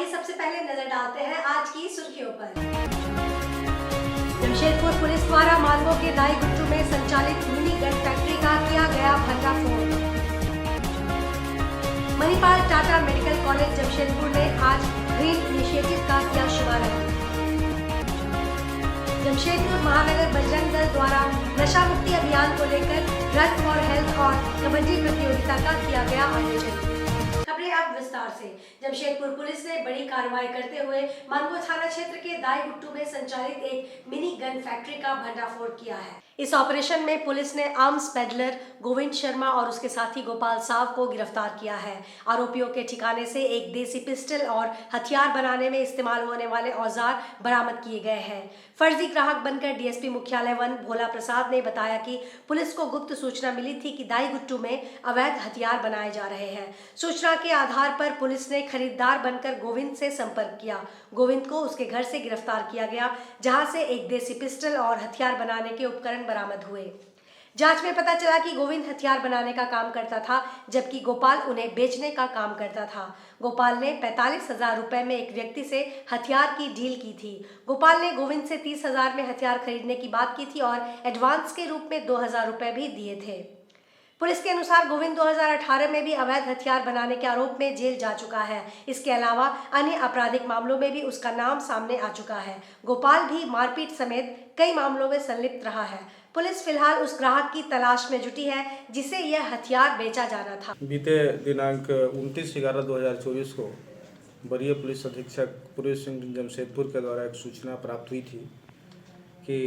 आइए सबसे पहले नजर डालते हैं आज की सुर्खियों पर। जमशेदपुर पुलिस द्वारा मालवो के दाई गुट्टू में संचालित मिनी गन फैक्ट्री का किया गया भंडाफोड़। मणिपाल टाटा मेडिकल कॉलेज जमशेदपुर ने आज ग्रीन इनिशिएटिव का किया शुभारंभ। जमशेदपुर महानगर बजरंग दल द्वारा नशा मुक्ति अभियान को लेकर रन फॉर हेल्थ और कबड्डी प्रतियोगिता का किया गया आयोजन। खबरें अब विस्तार से। जमशेदपुर पुलिस ने बड़ी कार्रवाई करते हुए मानगो थाना क्षेत्र के दाई गुट्टू में संचालित एक मिनी गन फैक्ट्री का भंडाफोड़ किया है। इस ऑपरेशन में पुलिस ने आर्म्स पेडलर गोविंद शर्मा और उसके साथी गोपाल साव को गिरफ्तार किया है। आरोपियों के ठिकाने से एक देसी पिस्टल और हथियार बनाने में इस्तेमाल होने वाले औजार बरामद किए गए हैं। फर्जी ग्राहक बनकर डीएसपी मुख्यालय वन भोला प्रसाद ने बताया कि पुलिस को गुप्त सूचना मिली थी कि दाई गुट्टू में अवैध हथियार बनाए जा रहे हैं। सूचना के आधार पर पुलिस ने खरीदार बनकर गोविंद से संपर्क किया। गोविंद को उसके घर से गिरफ्तार किया गया, जहां से एक देसी पिस्टल और हथियार बनाने के उपकरण बरामद हुए। जांच में पता चला कि गोविंद हथियार बनाने का काम करता था, जबकि गोपाल उन्हें बेचने का काम करता था। गोपाल ने 45,000 रुपए में एक व्यक्ति से हथियार की डील की थी। गोपाल ने गोविंद से 30,000 में हथियार खरीदने की बात की थी और एडवांस के रूप में 2,000 रुपए भी दिए थे। पुलिस के अनुसार गोविंद 2018 में भी अवैध हथियार बनाने के आरोप में जेल जा चुका है। इसके अलावा अन्य आपराधिक मामलों में भी उसका नाम सामने आ चुका है। गोपाल भी मारपीट समेत कई मामलों में संलिप्त रहा है। पुलिस फिलहाल उस ग्राहक की तलाश में जुटी है जिसे यह हथियार बेचा जाना था। बीते दिनांक 29/11/2024 को वरीय पुलिस अधीक्षक पुलिस जमशेदपुर के द्वारा एक सूचना प्राप्त हुई थी कि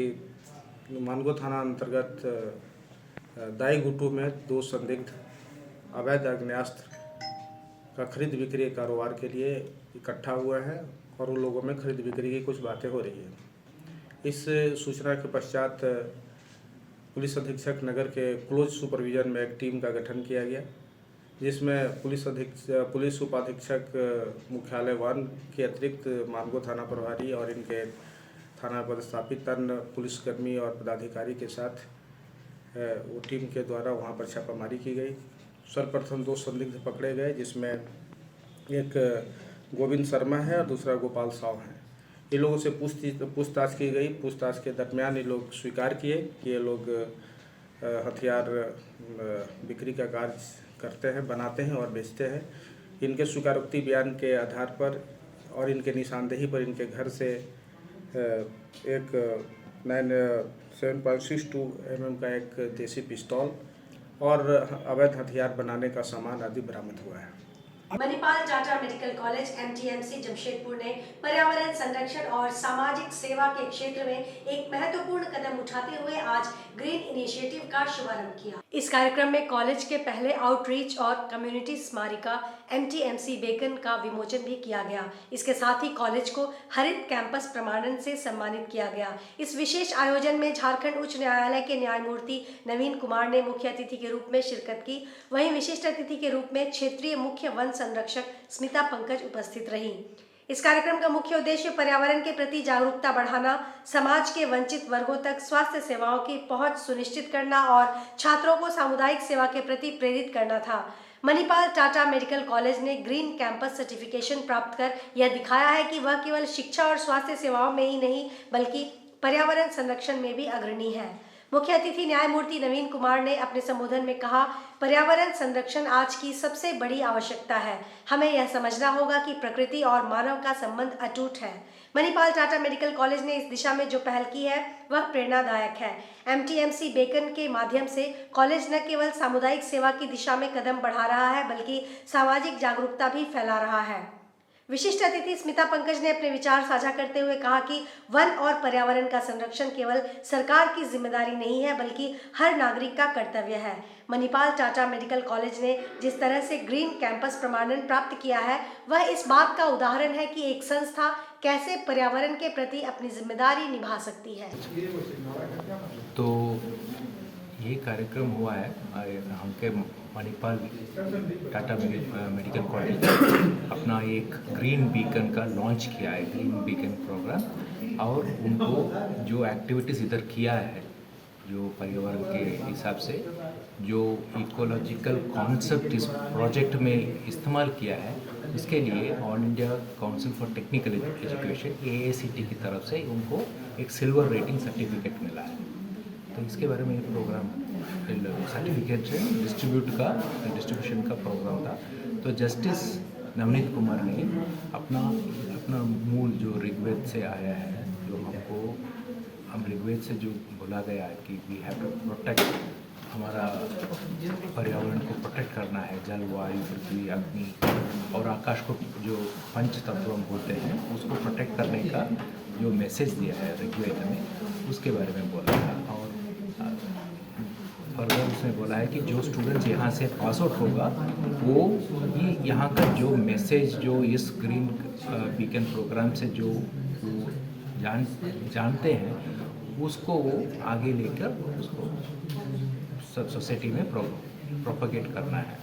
मानगो थाना अंतर्गत दाई गुट्टू में 2 संदिग्ध अवैध आग्नेयास्त्र का खरीद बिक्री कारोबार के लिए इकट्ठा हुआ है और उन लोगों में खरीद बिक्री की कुछ बातें हो रही है। इस सूचना के पश्चात पुलिस अधीक्षक नगर के क्लोज सुपरविजन में एक टीम का गठन किया गया, जिसमें पुलिस उपाधीक्षक मुख्यालय वन के अतिरिक्त मानगो थाना प्रभारी और इनके थाना पदस्थापित अन्य पुलिसकर्मी और पदाधिकारी के साथ वो टीम के द्वारा वहाँ पर छापामारी की गई। सर्वप्रथम 2 संदिग्ध पकड़े गए, जिसमें एक गोविंद शर्मा है और दूसरा गोपाल साव है। ये लोगों से पूछताछ की गई। पूछताछ के दरमियान ये लोग स्वीकार किए कि ये लोग हथियार बिक्री का कार्य करते हैं, बनाते हैं और बेचते हैं। इनके स्वीकारोक्ति बयान के आधार पर और इनके निशानदेही पर इनके घर से एक 7.62 mm का एक देसी पिस्तौल और अवैध हथियार बनाने का सामान आदि बरामद हुआ है। मणिपाल टाटा मेडिकल कॉलेज एमटीएमसी जमशेदपुर ने पर्यावरण संरक्षण और सामाजिक सेवा के क्षेत्र में एक महत्वपूर्ण कदम उठाते हुए आज ग्रीन इनिशिएटिव का शुभारंभ किया। इस कार्यक्रम में कॉलेज के पहले आउटरीच और कम्युनिटी स्मारिका एमटीएमसी बेकन का विमोचन भी किया गया। इसके साथ ही कॉलेज को हरित कैंपस प्रमाणन से सम्मानित किया गया। इस विशेष आयोजन में झारखंड उच्च न्यायालय के न्यायमूर्ति नवीन कुमार ने मुख्य अतिथि के रूप में शिरकत की। वहीं विशिष्ट अतिथि के रूप में क्षेत्रीय मुख्य वन संरक्षक स्मिता पंकज उपस्थित रही। इस कार्यक्रम का मुख्य उद्देश्य पर्यावरण के प्रति जागरूकता बढ़ाना, समाज के वंचित वर्गों तक स्वास्थ्य सेवाओं की पहुंच सुनिश्चित करना और छात्रों को सामुदायिक सेवा के प्रति प्रेरित करना था। मणिपाल टाटा मेडिकल कॉलेज ने ग्रीन कैंपस सर्टिफिकेशन प्राप्त कर यह दिखाया है कि वह केवल शिक्षा और स्वास्थ्य सेवाओं में ही नहीं बल्कि पर्यावरण संरक्षण में भी अग्रणी है। मुख्य अतिथि न्यायमूर्ति नवीन कुमार ने अपने संबोधन में कहा, पर्यावरण संरक्षण आज की सबसे बड़ी आवश्यकता है। हमें यह समझना होगा कि प्रकृति और मानव का संबंध अटूट है। मणिपाल टाटा मेडिकल कॉलेज ने इस दिशा में जो पहल की है वह प्रेरणादायक है। एमटीएमसी बेकन के माध्यम से कॉलेज न केवल सामुदायिक सेवा की दिशा में कदम बढ़ा रहा है बल्कि सामाजिक जागरूकता भी फैला रहा है। विशिष्ट अतिथि स्मिता पंकज ने अपने विचार साझा करते हुए कहा कि वन और पर्यावरण का संरक्षण केवल सरकार की जिम्मेदारी नहीं है बल्कि हर नागरिक का कर्तव्य है। मणिपाल टाटा मेडिकल कॉलेज ने जिस तरह से ग्रीन कैंपस प्रमाणन प्राप्त किया है वह इस बात का उदाहरण है कि एक संस्था कैसे पर्यावरण के प्रति अपनी जिम्मेदारी निभा सकती है। तो ये कार्यक्रम हुआ है हमके मणिपाल टाटा मेडिकल कॉलेज अपना एक ग्रीन बीकन का लॉन्च किया है, ग्रीन बीकन प्रोग्राम, और उनको जो एक्टिविटीज़ इधर किया है जो पर्यावरण के हिसाब से जो इकोलॉजिकल कॉन्सेप्ट इस प्रोजेक्ट में इस्तेमाल किया है इसके लिए all India council for technical education AICTE की तरफ से उनको एक सिल्वर रेटिंग सर्टिफिकेट मिला है। तो इसके बारे में ये प्रोग्राम सर्टिफिकेट से डिस्ट्रीब्यूशन का प्रोग्राम था। तो जस्टिस नवनीत कुमार ने अपना मूल जो ऋग्वेद से आया है, जो हम ऋग्वेद से जो बोला गया है कि वी हैव टू प्रोटेक्ट, हमारा पर्यावरण को प्रोटेक्ट करना है, जल, वायु, पृथ्वी, अग्नि और आकाश को जो पंच तत्व हम बोलते हैं उसको प्रोटेक्ट करने का जो मैसेज दिया है ऋग्वेद में, उसके बारे में बोला है। और फर्दर उसने बोला है कि जो स्टूडेंट्स यहाँ से पास आउट होगा वो यहाँ का जो मैसेज जो इस ग्रीन बीकन प्रोग्राम से जो जानते हैं उसको वो आगे लेकर उसको सब सोसाइटी में प्रोपगेट करना है।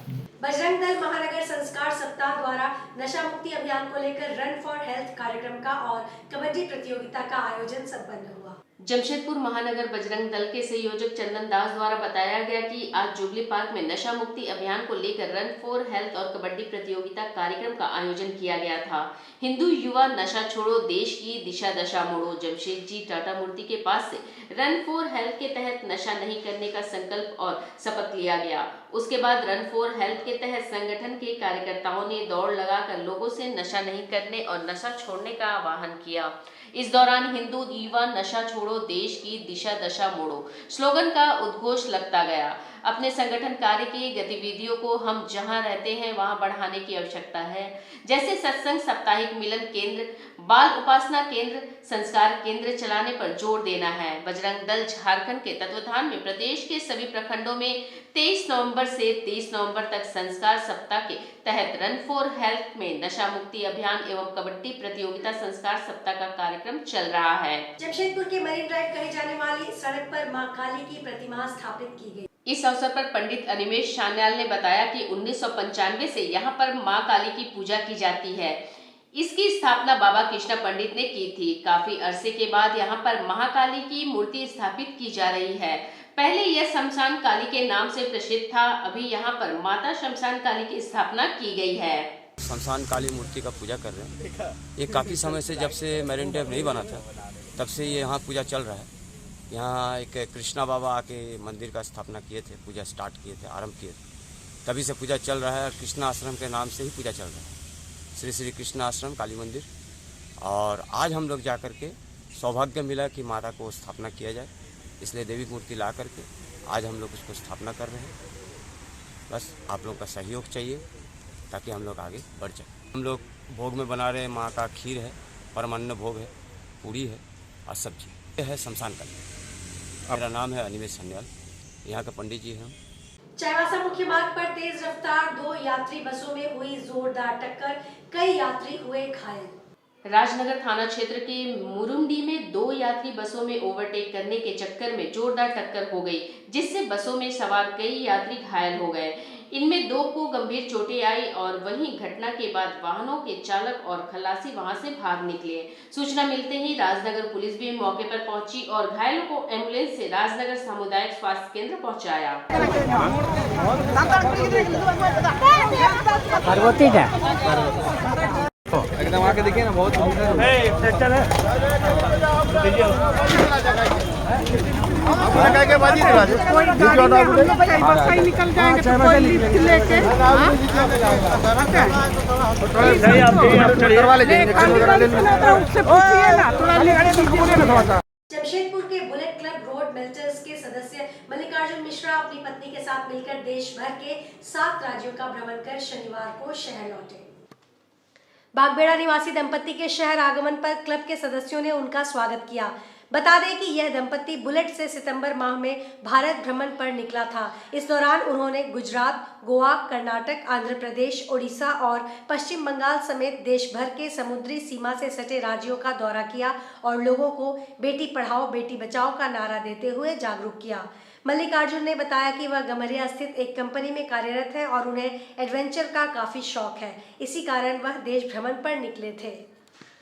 बजरंग दल महानगर संस्कार सप्ताह द्वारा नशा मुक्ति अभियान को लेकर रन फॉर हेल्थ कार्यक्रम का और कबड्डी प्रतियोगिता का आयोजन संपन्न हुआ। जमशेदपुर महानगर बजरंग दल के संयोजक चंदन दास द्वारा बताया गया कि आज जुबली पार्क में नशा मुक्ति अभियान को लेकर रन फॉर हेल्थ और कबड्डी प्रतियोगिता कार्यक्रम का आयोजन किया गया था। हिंदू युवा नशा छोड़ो देश की दिशा दशा मोड़ो जमशेद जी टाटा मूर्ति के पास से रन फॉर हेल्थ के तहत नशा नहीं करने का संकल्प और शपथ लिया गया। उसके बाद रन फॉर हेल्थ के तहत संगठन के कार्यकर्ताओं ने दौड़ लगाकर लोगों से नशा नहीं करने और नशा छोड़ने का आह्वान किया। इस दौरान हिंदू युवा नशा छोड़ो देश की दिशा दशा मोड़ो स्लोगन का उद्घोष लगता गया। अपने संगठन कार्य की गतिविधियों को हम जहां रहते हैं वहां बढ़ाने की आवश्यकता है, जैसे सत्संग, साप्ताहिक मिलन केंद्र, बाल उपासना केंद्र, संस्कार केंद्र चलाने पर जोर देना है। बजरंग दल झारखंड के तत्वाधान में प्रदेश के सभी प्रखंडों में 23 नवंबर से 23 नवंबर तक संस्कार सप्ताह के तहत रन फॉर हेल्थ में नशा मुक्ति अभियान एवं कबड्डी प्रतियोगिता संस्कार सप्ताह का कार्यक्रम चल रहा है। जमशेदपुर के मरीन ड्राइव कहे जाने वाली सड़क पर मां काली की प्रतिमा स्थापित की गई। इस अवसर पर पंडित अनिमेश शान्याल ने बताया कि 1995 से यहाँ पर मां काली की पूजा की जाती है। इसकी स्थापना बाबा कृष्णा पंडित ने की थी। काफी अरसे के बाद यहाँ पर महाकाली की मूर्ति स्थापित की जा रही है। पहले यह शमशान काली के नाम से प्रसिद्ध था, अभी यहाँ पर माता शमशान काली की स्थापना की गई है। शमशान काली मूर्ति का पूजा कर रहे हैं। ये काफी समय से, जब से मैरिन ड्राइव नहीं बना था तब से ये यहाँ पूजा चल रहा है। यहाँ एक कृष्णा बाबा आके मंदिर का स्थापना किए थे, पूजा स्टार्ट किए थे, आरंभ किए थे, तभी से पूजा चल रहा है। कृष्णा आश्रम के नाम से ही पूजा चल रहा है, श्री श्री कृष्णा आश्रम काली मंदिर। और आज हम लोग जाकर के सौभाग्य मिला कि माता को स्थापना किया जाए, इसलिए देवी मूर्ति ला करके आज हम लोग उसको स्थापना कर रहे हैं। बस आप लोग का सहयोग चाहिए ताकि हम लोग आगे बढ़ जाए। हम लोग भोग में बना रहे हैं, माँ का खीर है, परमान्न भोग है, पूड़ी है और सब्जी। यह है शमशान काली। मेरा नाम है अनिमेश शान्याल, यहाँ का पंडित जी हैं। चाईबासा मुख्य मार्ग पर तेज रफ्तार 2 यात्री बसों में हुई जोरदार टक्कर, कई यात्री हुए घायल। राजनगर थाना क्षेत्र के मुरुंडी में 2 यात्री बसों में ओवरटेक करने के चक्कर में जोरदार टक्कर हो गई, जिससे बसों में सवार कई यात्री घायल हो गए। इनमें 2 को गंभीर चोटें आई और वहीं घटना के बाद वाहनों के चालक और खलासी वहां से भाग निकले। सूचना मिलते ही राजनगर पुलिस भी मौके पर पहुंची और घायलों को एम्बुलेंस से राजनगर सामुदायिक स्वास्थ्य केंद्र पहुंचाया। एकदम आके देखिए ना, बहुत सुंदर है। निकल जाएगा लेके जमशेदपुर के बुलेट क्लब रोड मिल्टर्स के सदस्य मल्लिकार्जुन मिश्रा अपनी पत्नी के साथ मिलकर देश भर के 7 राज्यों का भ्रमण कर शनिवार को शहर लौटे। बागबेड़ा निवासी दंपत्ति के शहर आगमन पर क्लब के सदस्यों ने उनका स्वागत किया। बता दें कि यह दंपत्ति बुलेट से सितंबर माह में भारत भ्रमण पर निकला था। इस दौरान उन्होंने गुजरात, गोवा, कर्नाटक, आंध्र प्रदेश, ओडिशा और पश्चिम बंगाल समेत देश भर के समुद्री सीमा से सटे राज्यों का दौरा किया और लोगों को बेटी पढ़ाओ बेटी बचाओ का नारा देते हुए जागरूक किया। मल्लिकार्जुन ने बताया कि वह गमरिया स्थित एक कंपनी में कार्यरत है और उन्हें एडवेंचर का काफ़ी शौक है, इसी कारण वह देश भ्रमण पर निकले थे।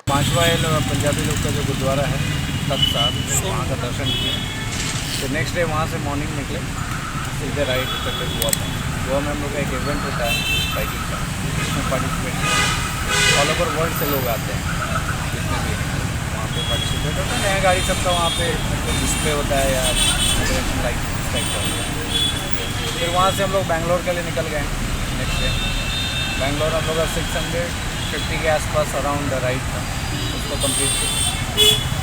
5वां पंजाबी लोग का जो गुरुद्वारा है तत्सार, वहाँ का दर्शन किया। तो नेक्स्ट डे वहाँ से मॉर्निंग निकले, सीधे राइड करके गोवा में हम लोग का एक इवेंट होता है बाइकिंग का, इसमें पार्टिसिपेट किया। ऑल ओवर वर्ल्ड से लोग आते हैं, जितने भी वहाँ पे पार्टिसिपेट होते हैं। नया गाड़ी सबका वहाँ पे डिस्प्ले होता है या लाइक टाइप का होता है। फिर वहाँ से हम लोग बैंगलोर के लिए निकल गए नेक्स्ट डे। बैंगलोर हम लोग का 650 के आसपास अराउंड राइड था, उसको कंप्लीट किया।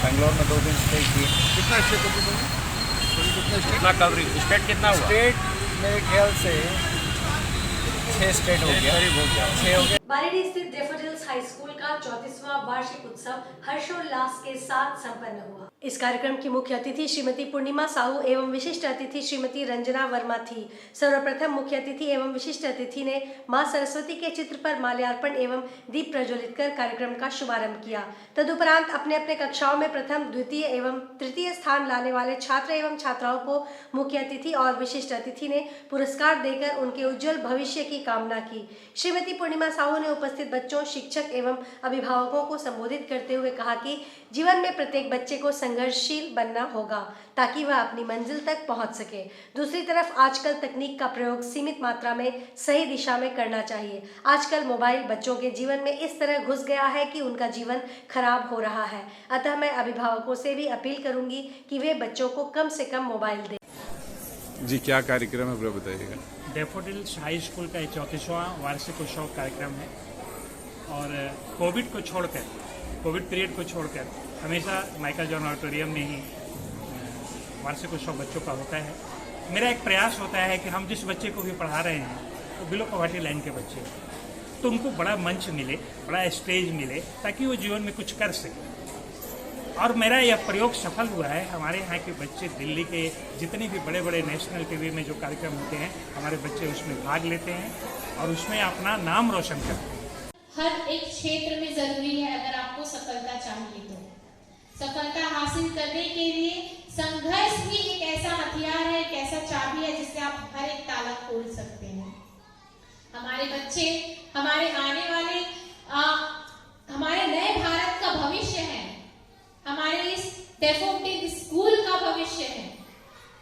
बैंगलोर में 2 दिन स्टे किए। कितना स्टेट कितना कवरिंग स्टेट कितना हुआ? स्टेट मेरे ख्याल से 6 स्टेट हो गया, 6 हो गया। बारीडी स्थित डैफोडिल्स हाई स्कूल का 34वां वार्षिक उत्सव हर्षोल्लास के साथ संपन्न हुआ। इस कार्यक्रम की मुख्य अतिथि श्रीमती पूर्णिमा साहू एवं विशिष्ट अतिथि श्रीमती रंजना वर्मा थी। सर्वप्रथम मुख्य अतिथि एवं विशिष्ट अतिथि ने मां सरस्वती के चित्र पर माल्यार्पण एवं दीप प्रज्वलित कर कार्यक्रम का शुभारंभ किया। तदुपरांत अपने अपने कक्षाओं में प्रथम, द्वितीय एवं तृतीय स्थान लाने वाले छात्र एवं छात्राओं को मुख्य अतिथि और विशिष्ट अतिथि ने पुरस्कार देकर उनके उज्जवल भविष्य की कामना की। श्रीमती पूर्णिमा साहू ने उपस्थित बच्चों, शिक्षक एवं अभिभावकों को संबोधित करते हुए कहा कि जीवन में प्रत्येक बच्चे को संघर्षशील बनना होगा ताकि वह अपनी मंजिल तक पहुंच सके। दूसरी तरफ आजकल तकनीक का प्रयोग सीमित मात्रा में सही दिशा में करना चाहिए। आजकल मोबाइल बच्चों के जीवन में इस तरह घुस गया है कि उनका जीवन खराब हो रहा है। अतः मैं अभिभावकों से भी अपील करूंगी कि वे बच्चों को कम से कम मोबाइल दें। जी क्या कार्यक्रम है बताइएगा? डैफोडिल्स हाई स्कूल का 34वां वार्षिक उत्सव कार्यक्रम है और कोविड पीरियड को छोड़कर हमेशा माइकल जॉन ऑडिटोरियम में ही वार्षिक उत्सव बच्चों का होता है। मेरा एक प्रयास होता है कि हम जिस बच्चे को भी पढ़ा रहे हैं वो बिलो पॉवर्टी लाइन के बच्चे हैं, तो उनको बड़ा मंच मिले, बड़ा स्टेज मिले ताकि वो जीवन में कुछ कर सके। और मेरा यह प्रयोग सफल हुआ है। हमारे यहाँ के बच्चे, दिल्ली के जितने भी बड़े बड़े नेशनल टीवी में जो कार्यक्रम होते हैं, हमारे बच्चे उसमें भाग लेते हैं और उसमें अपना नाम रोशन करते हैं। हर एक क्षेत्र में जरूरी है, अगर आपको सफलता चाहिए तो सफलता हासिल करने के लिए संघर्ष ही एक ऐसा हथियार है, एक ऐसा चाबी है जिससे आप हर एक ताला खोल सकते हैं। हमारे बच्चे हमारे आने वाले हमारे नए भारत का भविष्य है, हमारे इस डैफोडिल स्कूल का भविष्य है।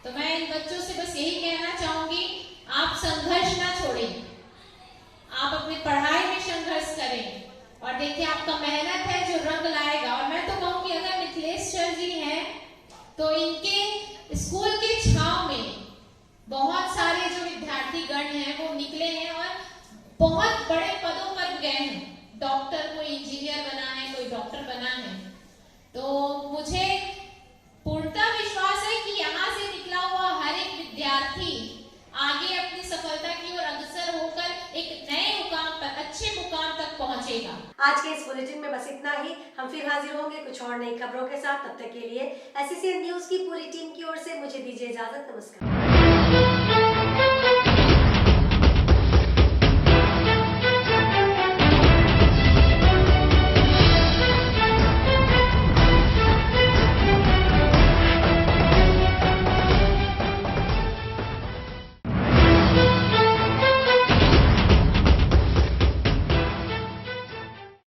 तो मैं इन बच्चों से बस यही कहना चाहूंगी, आप संघर्ष ना छोड़ें, आप अपनी पढ़ाई में संघर्ष करें और देखिए आपका मेहनत है जो रंग लाएगा। और मैं तो कहूँगी अगर मिथिलेश सर जी हैं तो इनके स्कूल के छाव में बहुत सारे जो विद्यार्थी गण हैं वो निकले हैं और बहुत बड़े पदों पर गए हैं। डॉक्टर, कोई इंजीनियर बना है, कोई डॉक्टर बना है। तो मुझे पूर्णतः विश्वास है कि यहाँ से निकला हुआ हर एक विद्यार्थी आगे अपनी सफलता की ओर अग्रसर होकर एक नए मुकाम पर, अच्छे मुकाम तक पहुंचेगा। आज के इस बुलेटिन में बस इतना ही। हम फिर हाजिर होंगे कुछ और नई खबरों के साथ। तब तक के लिए एससीसीएन न्यूज की पूरी टीम की ओर से मुझे दीजिए इजाजत। नमस्कार।